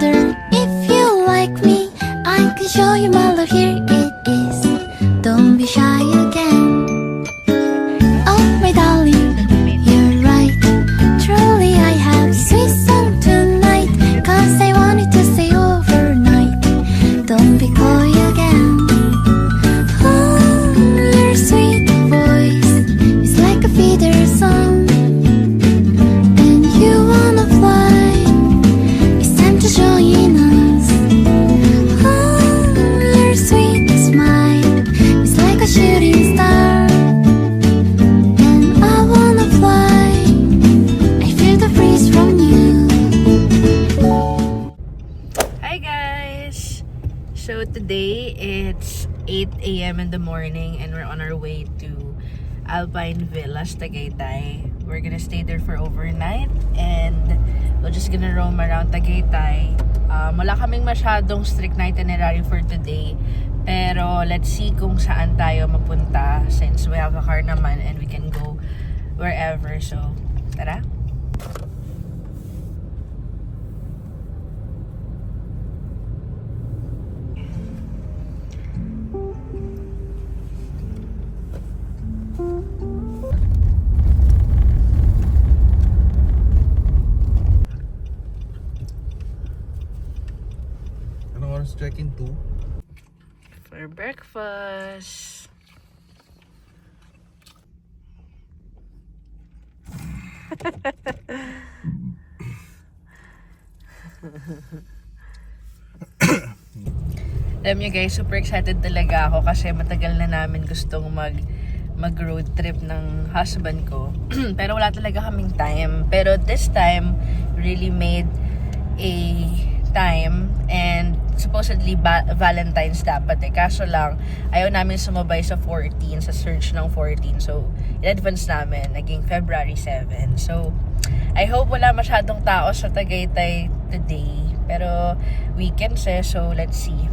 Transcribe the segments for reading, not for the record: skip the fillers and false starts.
If you like me, I can show you my love. Here it is. Don't be shy again. Oh, my darling, you're right. Truly, I have sweet song tonight. 'Cause I wanted to stay overnight. Don't be coy again. Oh, your sweet voice is like a feeder song. And you wanna fly. It's time to join us. Oh, your sweet smile is like a shooting star. And I wanna fly. I feel the breeze from you. Hi guys! So today it's 8 a.m. in the morning and we're on our way to Alpine Villas, Tagaytay. We're gonna stay there for overnight and we're just gonna roam around Tagaytay. Wala kaming masyadong strict na itinerary for today, pero let's see kung saan tayo mapunta since we have a car naman and we can go wherever. So, tara! Anong oras check-in to? For breakfast. Alam nyo guys, super excited talaga ako kasi matagal na namin gustong mag road trip ng husband ko. Pero wala talaga kaming time. Pero this time, really made a time and supposedly Valentine's dapat eh. Kaso lang, ayaw namin sumabay sa 14, sa search ng 14. So, in-advance namin, naging February 7. So, I hope wala masyadong tao sa Tagaytay today. Pero, weekends eh, so let's see.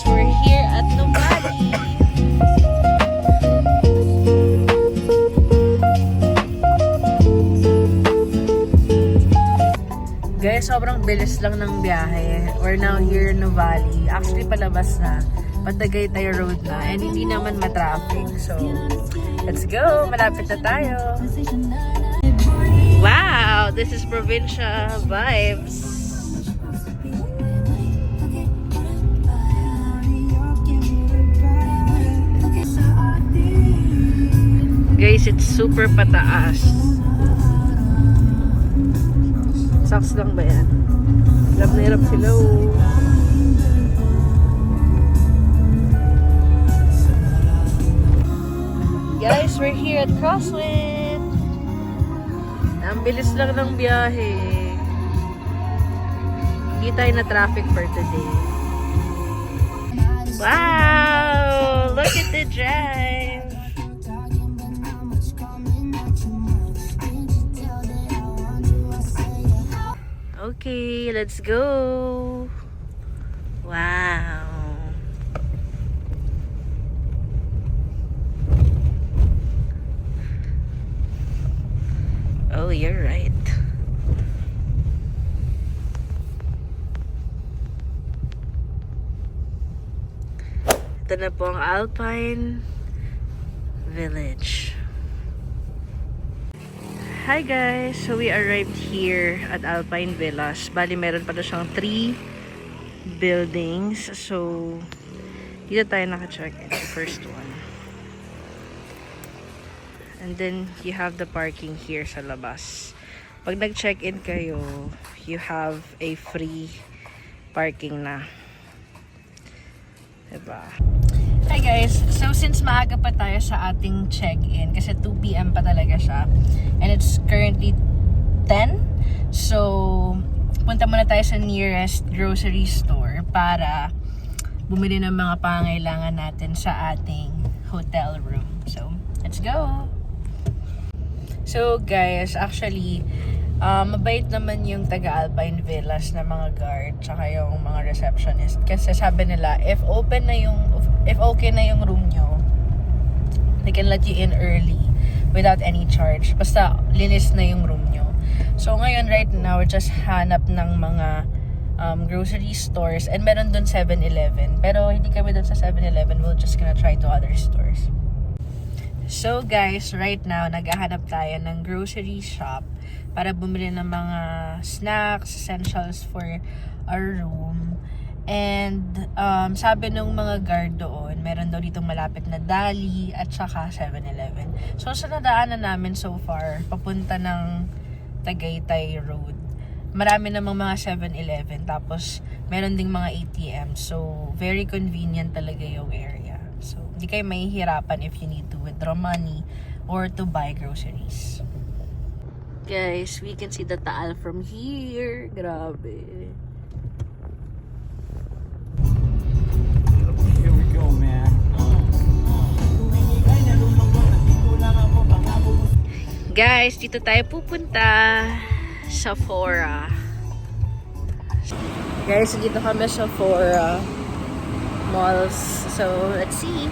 We're here at Nuvali. Guys, sobrang bilis lang ng biyahe. We're now here in Nuvali. Actually, palabas na. Patagaytay Road na. And hindi naman matraffic. So, let's go. Malapit na tayo. Wow! This is provincia vibes. Guys, it's super pataas. Saks lang ba yan? Hirap na hirap sila oh. Guys, we're here at Crosswind. Ang bilis lang ng biyahe. Hindi tayo na traffic for today. Wow! Look at the drive. Okay, let's go. Wow. Oh, you're right. Ito na po ang Alpine Village. Hi guys! So we arrived here at Alpine Villas. Bali meron pa na siyang 3 buildings. So dito tayo naka-check in. The first one. And then, you have the parking here sa labas. Pag nag-check-in kayo, you have a free parking na. Diba? Hi guys! So, since maaga pa tayo sa ating check-in, kasi 2 PM pa talaga siya, and it's currently 10, so, punta muna tayo sa nearest grocery store para bumili ng mga pangailangan natin sa ating hotel room. So, let's go! So guys, actually, mabait naman yung taga-Alpine Villas na mga guard tsaka yung mga receptionist. Kasi sabi nila, if okay na yung room nyo, they can let you in early without any charge. Basta linis na yung room nyo. So ngayon, right now, we're just hanap ng mga grocery stores, and meron dun 7-Eleven. Pero hindi kami dun sa 7-Eleven, we're just gonna try to other stores. So guys, right now, naghahanap tayo ng grocery shop para bumili ng mga snacks, essentials for our room. And sabi nung mga guard doon, meron daw ditong malapit na Dali at saka 7-Eleven. So sa nadaanan namin so far, papunta ng Tagaytay Road, marami namang mga 7-Eleven, tapos meron ding mga ATM. So very convenient talaga yung area. So, hindi kayo mahihirapan if you need to withdraw money or to buy groceries. Guys, we can see the Taal from here. Grabe. Here we go, man. Guys, dito tayo pupunta sa Sephora. Guys, dito kami sa Sephora malls. So, let's see.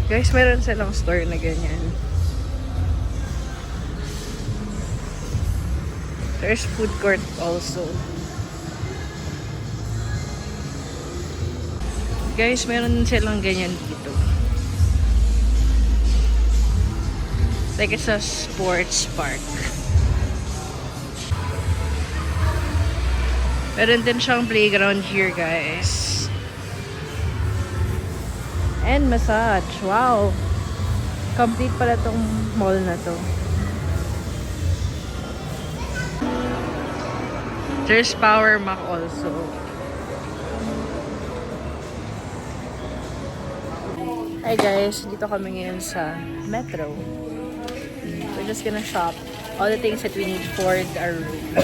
Guys, meron silang store na ganyan. There's food court also. Guys, meron silang ganyan dito. Like it's a sports park. Meron din siyang playground here, guys. And massage. Wow! Complete pala tong mall na to. There's Power Mac also. Hi guys, dito kami ngayon sa Metro. We're just gonna shop all the things that we need for our room.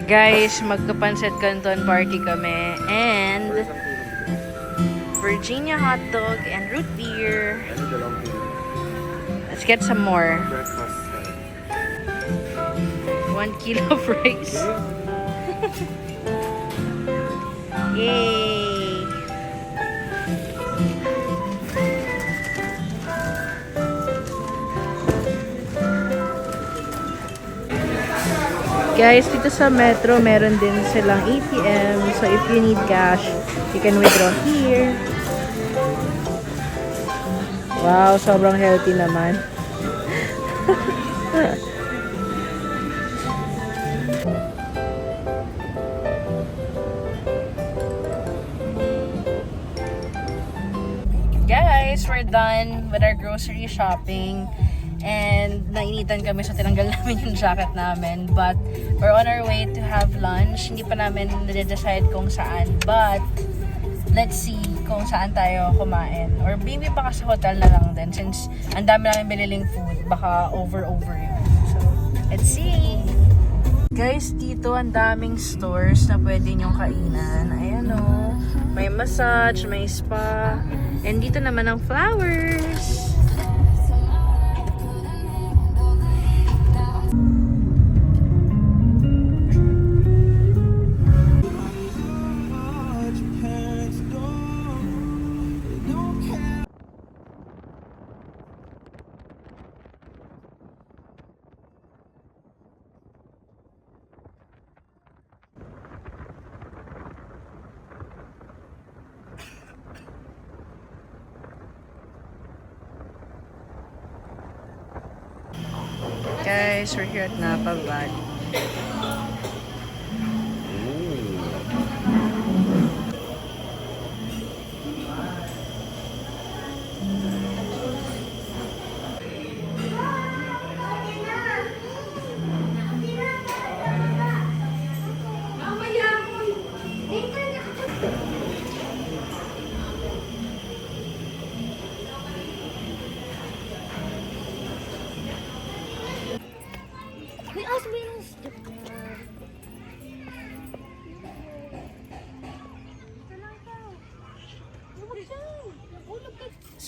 Guys, magkapansit canton party kami and Virginia hot dog and root beer. Let's get some more. 1 kilo of rice. Yay! Guys, dito sa Metro, meron din silang ATM. So, if you need cash, you can withdraw here. Wow, sobrang healthy naman. Guys, we're done with our grocery shopping. And nainitan kami, so tinanggal namin yung jacket namin. But we're on our way to have lunch. Hindi pa namin na-decide kung saan. But let's see kung saan tayo kumain. Or maybe baka sa hotel na lang din. Since ang dami namin biniling food, baka over yun. So, let's see! Guys, dito ang daming stores na pwede nyong kainan. Ayan o. May massage, may spa. And dito naman ang flowers. Guys, we're here at Napa Valley.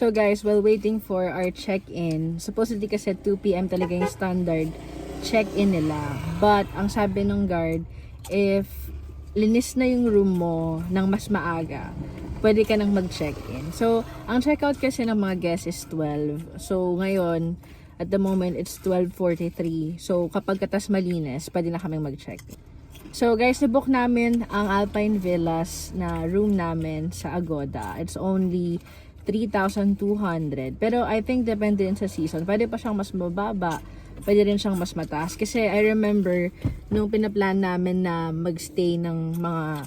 So guys, while waiting for our check-in, supposedly kasi 2 p.m. talaga yung standard check-in nila. But, ang sabi ng guard, if linis na yung room mo ng mas maaga, pwede ka nang mag-check-in. So, ang check-out kasi ng mga guests is 12. So, ngayon, at the moment, it's 12:43. So, kapag katas malinis, pwede na kaming mag-check-in. So, guys, nabook namin ang Alpine Villas na room namin sa Agoda. It's only 3,200. Pero I think depende din sa season. Pwede pa siyang mas mababa. Pwede rin siyang mas mataas. Kasi I remember nung pinaplan namin na magstay ng mga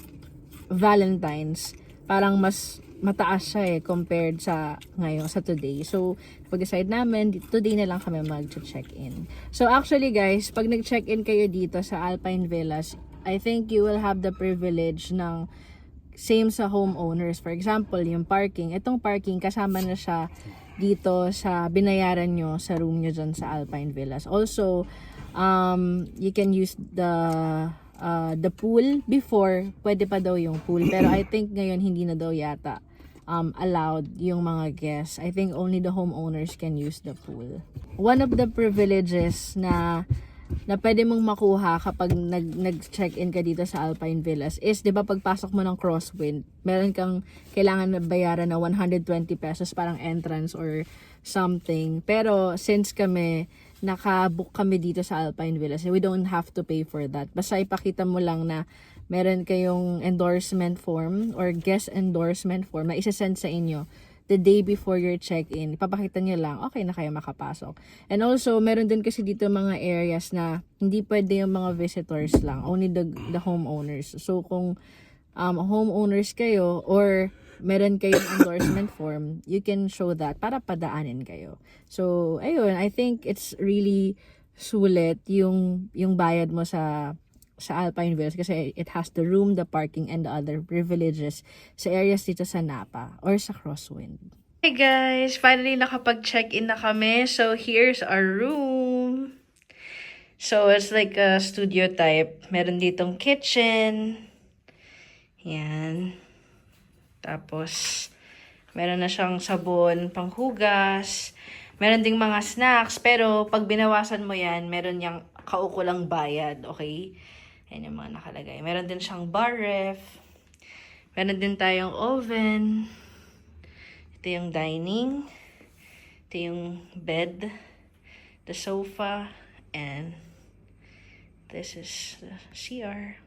Valentines, parang mas mataas siya compared sa ngayon, sa today. So, pag-decide namin, today na lang kami mag-check-in. So, actually guys, pag nag-check-in kayo dito sa Alpine Villas, I think you will have the privilege ng same sa homeowners. For example, yung parking. Itong parking, kasama na siya dito sa binayaran nyo sa room nyo dyan sa Alpine Villas. Also, you can use the pool. Before, pwede pa daw yung pool. Pero I think ngayon, hindi na daw yata allowed yung mga guests. I think only the homeowners can use the pool. One of the privileges na pwede mong makuha kapag nag-check-in ka dito sa Alpine Villas is, di ba, pagpasok mo ng Crosswind, meron kang kailangan na bayaran na 120 pesos parang entrance or something. Pero since kami, nakabook kami dito sa Alpine Villas, we don't have to pay for that. Basta ipakita mo lang na meron kayong endorsement form or guest endorsement form na isa-send sa inyo the day before your check-in. Ipapakita nyo lang, okay na kayo makapasok. And also, meron din kasi dito mga areas na hindi pwede yung mga visitors lang, only the homeowners. So, kung homeowners kayo or meron kayong endorsement form, you can show that para padaanin kayo. So, ayun, I think it's really sulit yung bayad mo sa Alpine Villas kasi it has the room, the parking, and the other privileges sa areas dito sa Napa or sa Crosswind. Hey guys! Finally, nakapag-check-in na kami. So, here's our room. So, it's like a studio type. Meron ditong kitchen. Yan. Tapos, meron na siyang sabon, panghugas. Meron ding mga snacks. Pero, pag binawasan mo yan, meron niyang kaukulang bayad. Okay? Ayan yung mga nakalagay. Meron din siyang bar ref. Meron din tayong oven. Ito yung dining. Ito yung bed. The sofa. And this is the CR.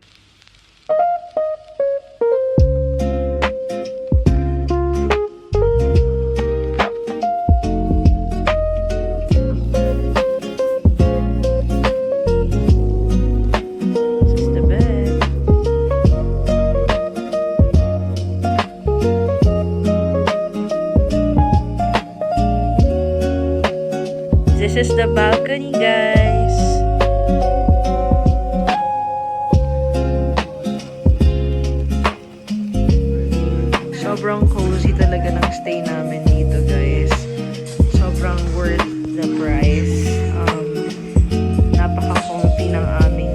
This is the balcony, guys. Sobrang cozy talaga ng stay namin dito, guys. Sobrang worth the price. Napaka-comfy ng aming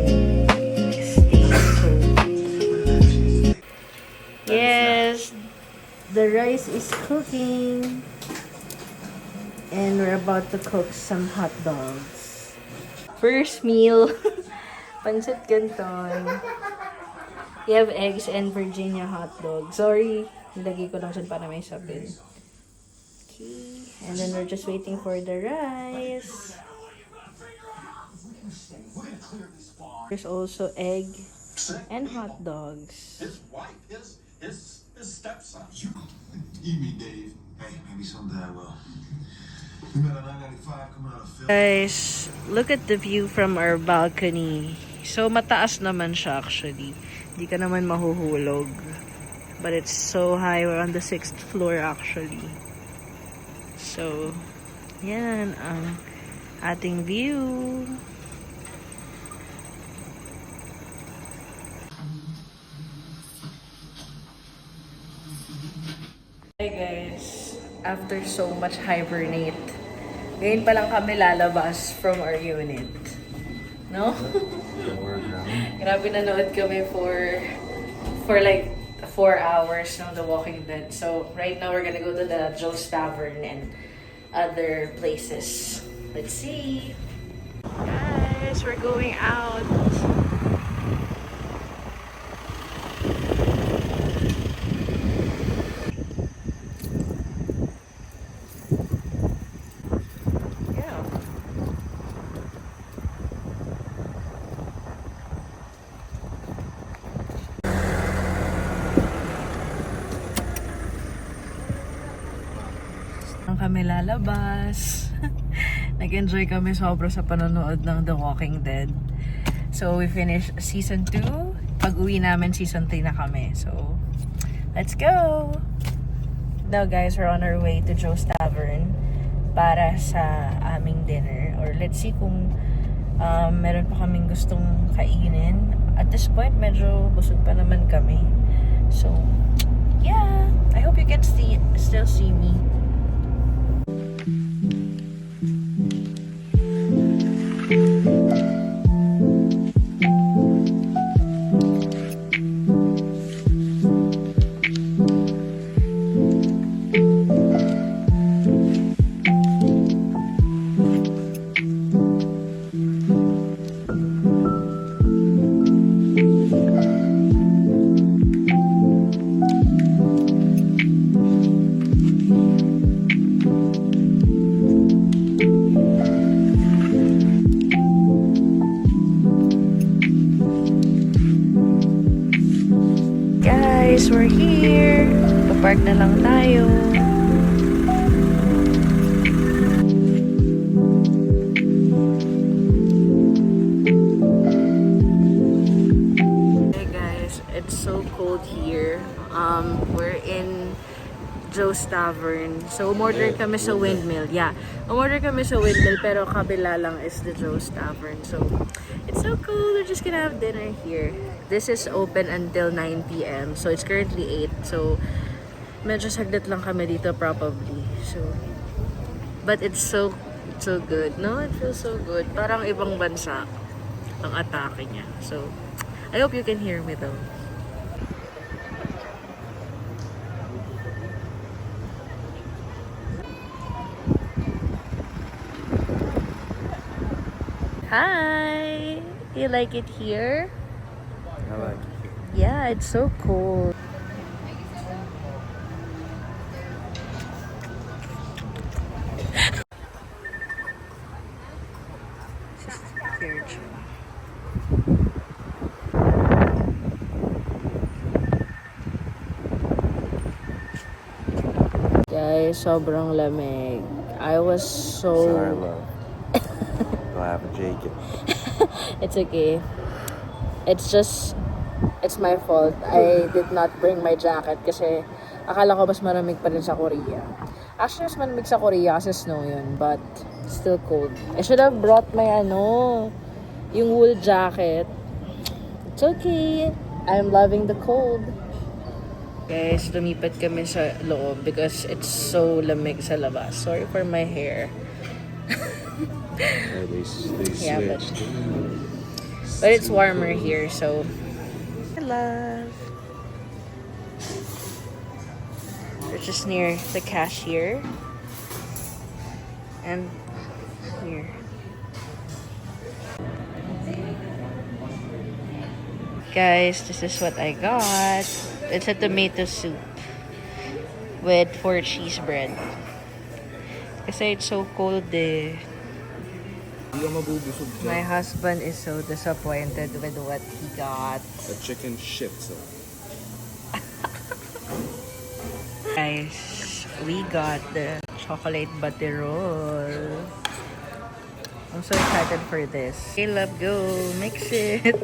guys is cooking. And we're about to cook some hot dogs. First meal, pancit canton. We have eggs and Virginia hot dog. Sorry, nilagay ko lang dyan para may sapin. Okay, and then we're just waiting for the rice. There's also egg and hot dogs. His wife, his stepson. You eat me, Dave. Hey, maybe someday I will. We met a 995 coming out of Philly. Guys, look at the view from our balcony. So, mataas naman siya actually. Hindi ka naman mahuhulog. But it's so high. We're on the 6th floor actually. So, yan ang ating view. Hey guys, after so much hibernate, ngayon pa lang kami lalabas from our unit. No? Grabe, nanood kami for like 4 hours ng The Walking Dead. So right now we're gonna go to the Joe's Tavern and other places. Let's see. Guys, we're going out. Kami lalabas. Nag-enjoy kami sobra sa panonood ng The Walking Dead. So, we finished season 2. Pag-uwi namin, season 3 na kami. So, let's go! Now guys, we're on our way to Joe's Tavern para sa aming dinner. Or let's see kung meron pa kaming gustong kainin. At this point, medyo busog pa naman kami. So, yeah! I hope you can still see me. Guys, we're here. Papark na lang tayo. Hey guys, it's so cold here. We're in Joe's Tavern. So, umorder kami sa Windmill. Yeah, umorder kami sa Windmill pero kabila lang is the Joe's Tavern. So, it's so cool. We're just gonna have dinner here. This is open until 9 p.m. So, it's currently 8. So, medyo saglit lang kami dito probably. So, but it's so good. No? It feels so good. Parang ibang bansa ang atake niya. So, I hope you can hear me though. Hi! You like it here? I like it. Yeah, it's so cool. Guys, sobrang lamig. I was so... Sorry, love. I'll have a jacket. It's okay. It's my fault. I did not bring my jacket kasi akala ko mas malamig pa rin sa Korea. Actually, mas malamig sa Korea kasi snow yun, but still cold. I should have brought my yung wool jacket. It's okay. I'm loving the cold. Guys, lumipat kami sa loob because it's so lamig sa labas. Sorry for my hair. Yeah, they Yeah, switched. But it's warmer here, so... I love. which is near the cashier. And here. Guys, this is what I got. It's a tomato soup with 4 cheese bread. Kasi it's so cold eh. Hindi ka mabubusog dyan. My husband is so disappointed with what he got. The chicken shit, so. Guys, we got the chocolate butter roll. I'm so excited for this. Okay, love, go. Mix it.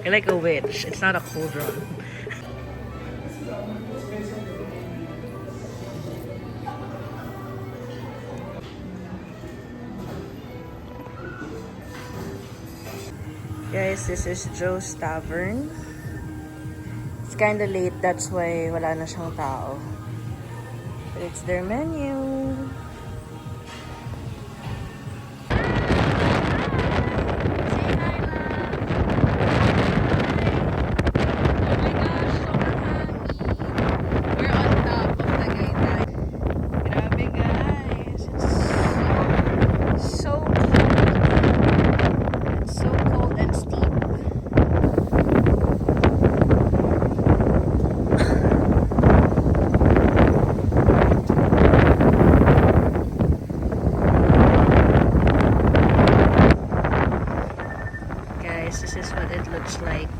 You're like a witch. It's not a cauldron. Guys, this is Joe's Tavern. It's kinda late, that's why wala na siyang tao. But it's their menu. This is what it looks like.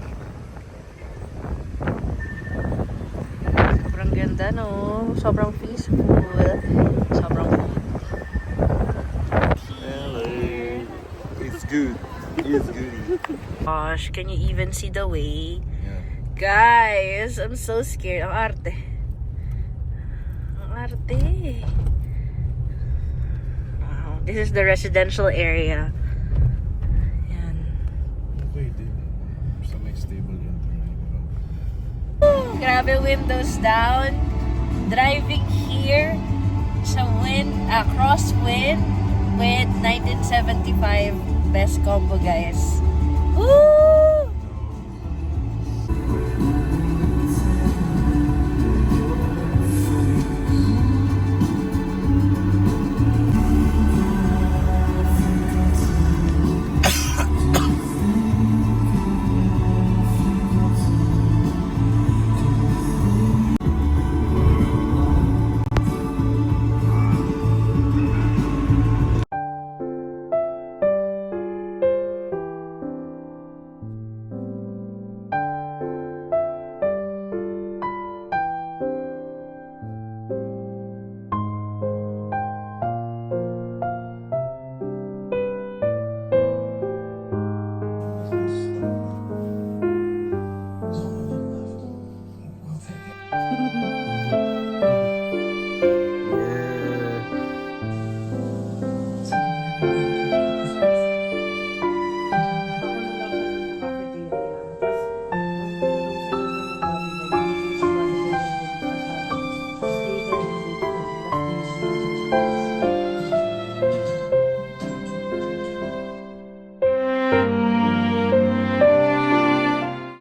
Sobrang ganda, no? Sobrang peaceful. Sobrang food. Hello. It's good. It's good. Gosh, can you even see the way? Yeah. Guys, I'm so scared. Ang arte. Ang arte. Wow. This is the residential area. Pwede. Basta may stable internet. Grabe, windows down. Driving here sa crosswind with 1975 best combo, guys. Woo!